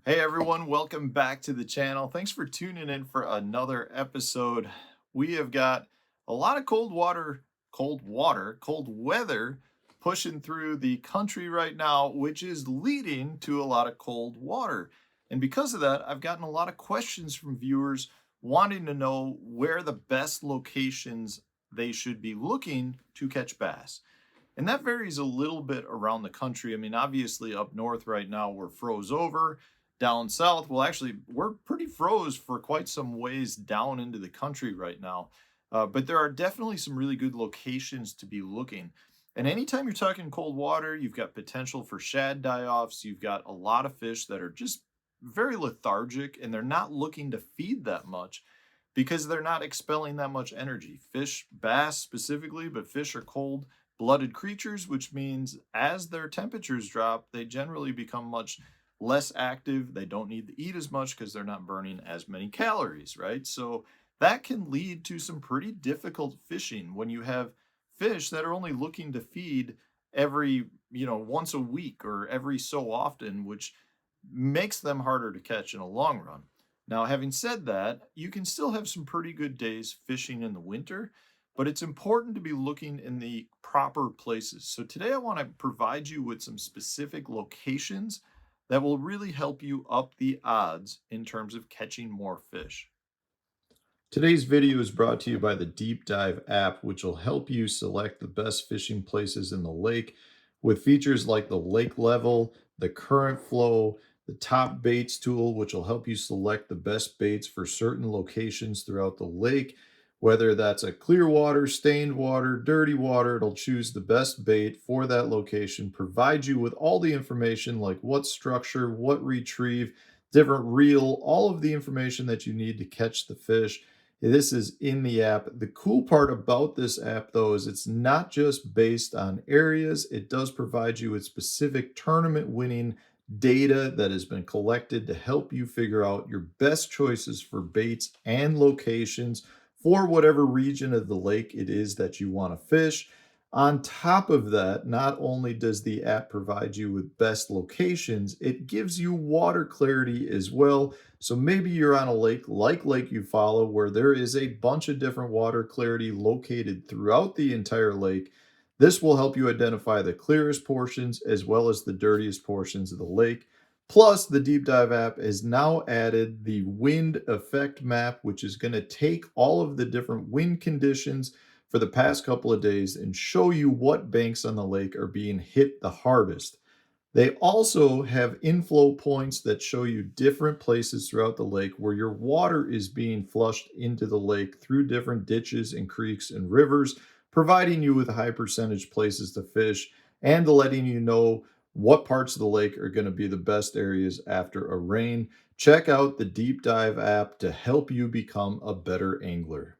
Hey everyone, welcome back to the channel. Thanks for tuning in for another episode. We have got a lot of cold weather pushing through the country right now, which is leading to a lot of cold water. And because of that, I've gotten a lot of questions from viewers wanting to know where the best locations they should be looking to catch bass. And that varies a little bit around the country. I mean, obviously up north right now, we're froze over. Down south, well, actually, we're pretty froze for quite some ways down into the country right now. But there are definitely some really good locations to be looking. And anytime you're talking cold water, you've got potential for shad die-offs. You've got a lot of fish that are just very lethargic and they're not looking to feed that much because they're not expelling that much energy. Fish, bass specifically, but fish are cold-blooded creatures, which means as their temperatures drop, they generally become much less active. They don't need to eat as much because they're not burning as many calories, right? So that can lead to some pretty difficult fishing when you have fish that are only looking to feed every, once a week or every so often, which makes them harder to catch in a long run. Now, having said that, you can still have some pretty good days fishing in the winter, but it's important to be looking in the proper places. So today I want to provide you with some specific locations that will really help you up the odds in terms of catching more fish. Today's video is brought to you by the Deep Dive app, which will help you select the best fishing places in the lake with features like the lake level, the current flow, the top baits tool, which will help you select the best baits for certain locations throughout the lake. Whether that's a clear water, stained water, dirty water, it'll choose the best bait for that location, provide you with all the information like what structure, what retrieve, different reel, all of the information that you need to catch the fish. This is in the app. The cool part about this app, though, is it's not just based on areas. It does provide you with specific tournament winning data that has been collected to help you figure out your best choices for baits and locations for whatever region of the lake it is that you want to fish. On top of that, not only does the app provide you with best locations, it gives you water clarity as well. So maybe you're on a lake like Lake Eufaula, where there is a bunch of different water clarity located throughout the entire lake. This will help you identify the clearest portions as well as the dirtiest portions of the lake. Plus, the Deep Dive app has now added the wind effect map, which is going to take all of the different wind conditions for the past couple of days and show you what banks on the lake are being hit the hardest. They also have inflow points that show you different places throughout the lake where your water is being flushed into the lake through different ditches and creeks and rivers, providing you with high percentage places to fish and letting you know what parts of the lake are going to be the best areas after a rain. Check out the Deep Dive app to help you become a better angler.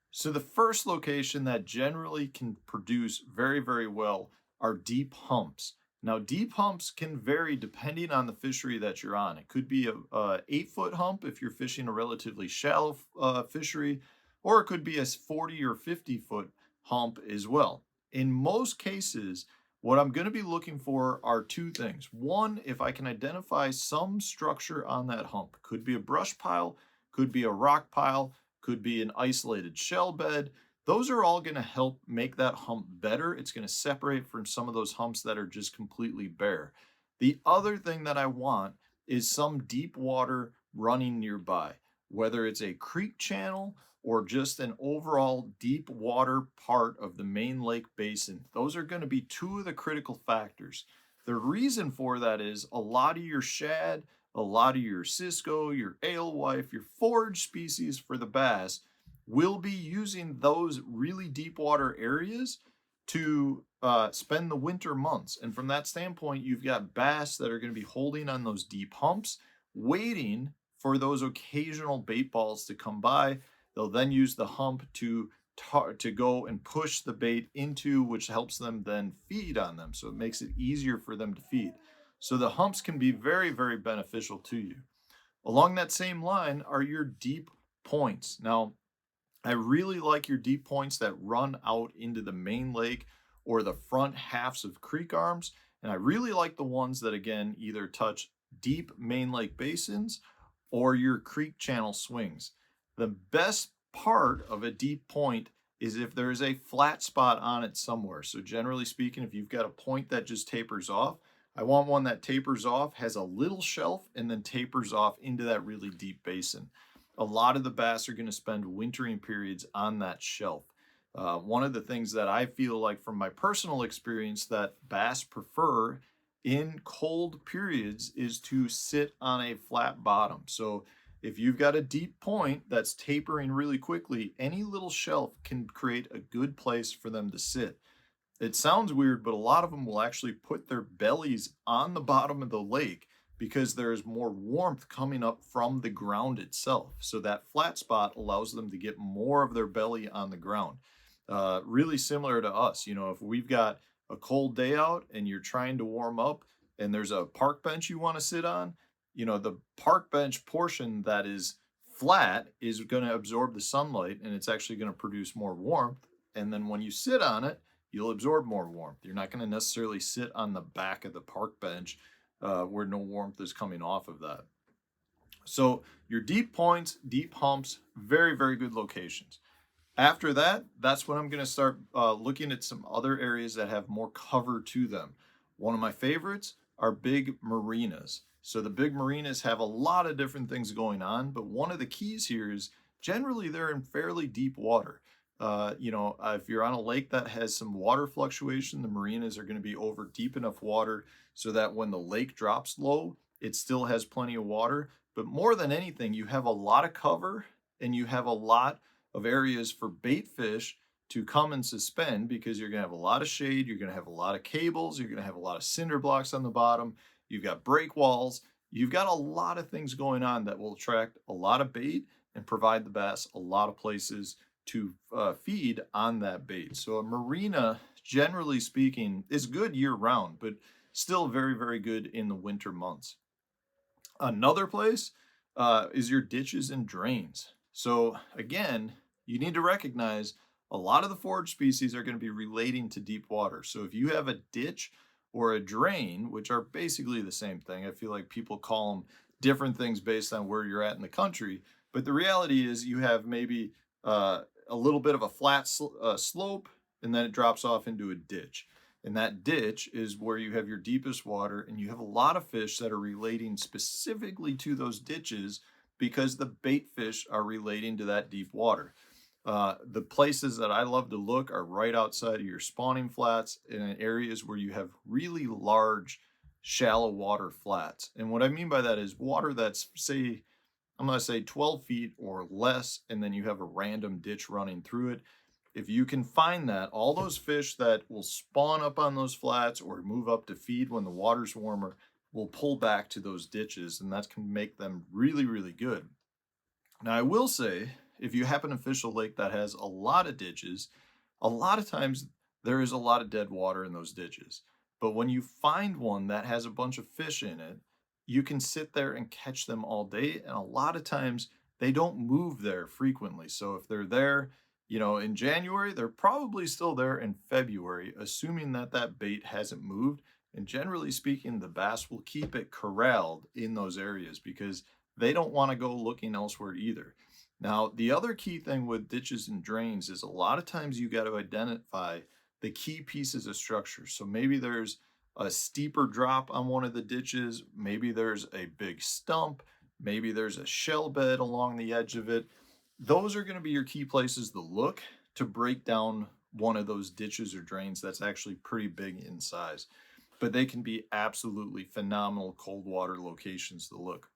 So the first location that generally can produce very, very well are deep humps. Now, deep humps can vary depending on the fishery that you're on. It could be a 8-foot hump if you're fishing a relatively shallow fishery, or it could be a 40 or 50-foot hump as well. In most cases, what I'm going to be looking for are two things. One, if I can identify some structure on that hump, could be a brush pile, could be a rock pile, could be an isolated shell bed. Those are all going to help make that hump better. It's going to separate from some of those humps that are just completely bare. The other thing that I want is some deep water running nearby, whether it's a creek channel or just an overall deep water part of the main lake basin. Those are going to be two of the critical factors. The reason for that is a lot of your shad, a lot of your Cisco, your alewife, your forage species for the bass will be using those really deep water areas to spend the winter months. And from that standpoint, you've got bass that are going to be holding on those deep humps, waiting for those occasional bait balls to come by. They'll then use the hump to go and push the bait into, which helps them then feed on them. So it makes it easier for them to feed. So the humps can be very, very beneficial to you. Along that same line are your deep points. Now, I really like your deep points that run out into the main lake or the front halves of creek arms. And I really like the ones that, again, either touch deep main lake basins or your creek channel swings. The best part of a deep point is if there is a flat spot on it somewhere. So generally speaking, if you've got a point that just tapers off, I want one that tapers off, has a little shelf, and then tapers off into that really deep basin. A lot of the bass are going to spend wintering periods on that shelf. One of the things that I feel like from my personal experience that bass prefer in cold periods is to sit on a flat bottom. So if you've got a deep point that's tapering really quickly, any little shelf can create a good place for them to sit. It sounds weird, but a lot of them will actually put their bellies on the bottom of the lake because there's more warmth coming up from the ground itself. So that flat spot allows them to get more of their belly on the ground. Really similar to us, if we've got a cold day out and you're trying to warm up and there's a park bench you want to sit on, the park bench portion that is flat is going to absorb the sunlight and it's actually going to produce more warmth. And then when you sit on it, you'll absorb more warmth. You're not going to necessarily sit on the back of the park bench where no warmth is coming off of that. So your deep points, deep humps, very, very good locations. After that, that's when I'm going to start looking at some other areas that have more cover to them. One of my favorites are big marinas. So the big marinas have a lot of different things going on, but one of the keys here is generally they're in fairly deep water. If you're on a lake that has some water fluctuation, the marinas are going to be over deep enough water so that when the lake drops low, it still has plenty of water. But more than anything, you have a lot of cover and you have a lot of areas for bait fish to come and suspend because you're going to have a lot of shade, you're going to have a lot of cables, you're going to have a lot of cinder blocks on the bottom, you've got break walls, you've got a lot of things going on that will attract a lot of bait and provide the bass a lot of places to feed on that bait. So a marina, generally speaking, is good year round, but still very, very good in the winter months. Another place is your ditches and drains. So again, you need to recognize a lot of the forage species are going to be relating to deep water. So if you have a ditch or a drain, which are basically the same thing, I feel like people call them different things based on where you're at in the country. But the reality is you have maybe a little bit of a flat slope, and then it drops off into a ditch. And that ditch is where you have your deepest water, and you have a lot of fish that are relating specifically to those ditches because the bait fish are relating to that deep water. The places that I love to look are right outside of your spawning flats and in areas where you have really large, shallow water flats. And what I mean by that is water that's, I'm going to say 12 feet or less, and then you have a random ditch running through it. If you can find that, all those fish that will spawn up on those flats or move up to feed when the water's warmer will pull back to those ditches, and that can make them really, really good. Now, I will say, if you happen to fish a lake that has a lot of ditches, a lot of times there is a lot of dead water in those ditches. But when you find one that has a bunch of fish in it, you can sit there and catch them all day. And a lot of times they don't move there frequently. So if they're there, in January, they're probably still there in February, assuming that that bait hasn't moved. And generally speaking, the bass will keep it corralled in those areas because they don't want to go looking elsewhere either. Now, the other key thing with ditches and drains is a lot of times you got to identify the key pieces of structure. So maybe there's a steeper drop on one of the ditches, maybe there's a big stump, maybe there's a shell bed along the edge of it. Those are going to be your key places to look to break down one of those ditches or drains that's actually pretty big in size. But they can be absolutely phenomenal cold water locations to look.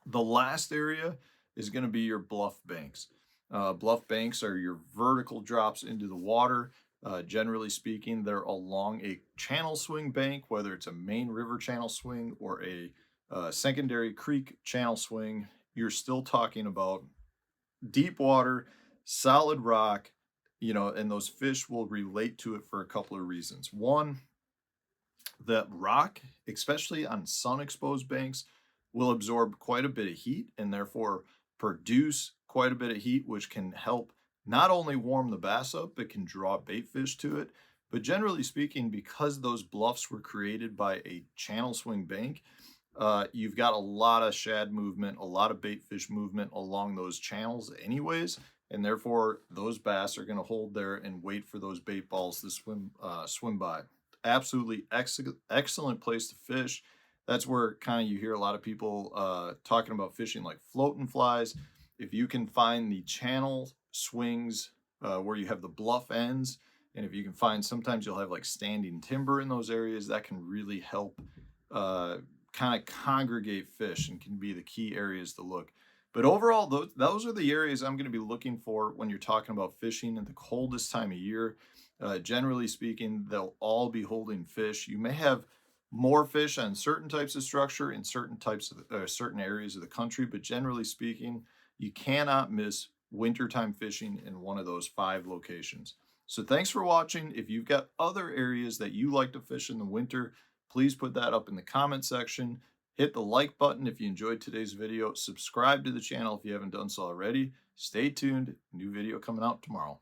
The last area is going to be your bluff banks. Bluff banks are your vertical drops into the water. Generally speaking, they're along a channel swing bank, whether it's a main river channel swing or a secondary creek channel swing. You're still talking about deep water, solid rock, and those fish will relate to it for a couple of reasons. One, that rock, especially on sun-exposed banks, will absorb quite a bit of heat and therefore produce quite a bit of heat, which can help not only warm the bass up, but can draw bait fish to it. But generally speaking, because those bluffs were created by a channel swing bank, you've got a lot of shad movement, a lot of bait fish movement along those channels anyways, and therefore those bass are going to hold there and wait for those bait balls to swim by. Absolutely excellent place to fish. That's where kind of you hear a lot of people talking about fishing like floating flies. If you can find the channel swings where you have the bluff ends, and if you can find, sometimes you'll have like standing timber in those areas, that can really help uh, kind of congregate fish and can be the key areas to look. But overall, those are the areas I'm going to be looking for when you're talking about fishing in the coldest time of year. Generally speaking, they'll all be holding fish. You may have more fish on certain types of structure in certain types of certain areas of the country, but generally speaking, you cannot miss wintertime fishing in one of those 5 locations. So thanks for watching. If you've got other areas that you like to fish in the winter, please put that up in the comment section. Hit the like button if you enjoyed today's video. Subscribe to the channel if you haven't done so already. Stay tuned. New video coming out tomorrow.